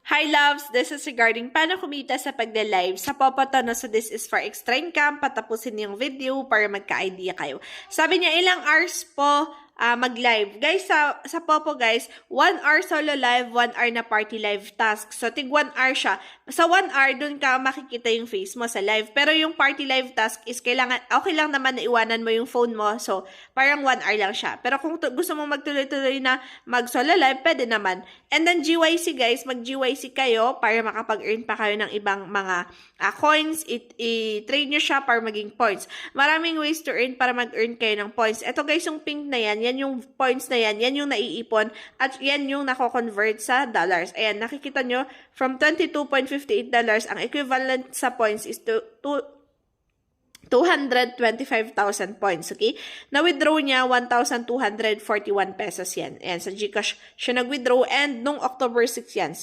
Hi loves, this is regarding paano kumita sa pagde-live sa Popoto, no? So this is for extra income. Patapusin niyo yung video para magka-idea kayo. Sabi niya ilang hours po mag-live. Guys, sa Popo guys, 1 hour solo live, 1 hour na party live task. So tig 1 hour siya. Sa 1 hour, dun ka makikita yung face mo sa live. Pero yung party live task is kailangan, okay lang naman na iwanan mo yung phone mo. So parang 1 hour lang siya. Pero kung gusto mo magtuloy-tuloy na mag-solo live, pwede naman. And then GYC guys, mag-GYC kayo para makapag-earn pa kayo ng ibang mga coins. I-trade nyo siya para maging points. Maraming ways to earn para mag-earn kayo ng points. Ito guys, yung pink na yan yung points na yan yung naiipon at yan yung nako-convert sa dollars. Ayan, nakikita nyo, from $22.58, ang equivalent sa points is to 225,000 points, okay? Na-withdraw niya, 1,241 pesos yan. Ayan, sa GCash siya nag-withdraw and nung October 6 yan.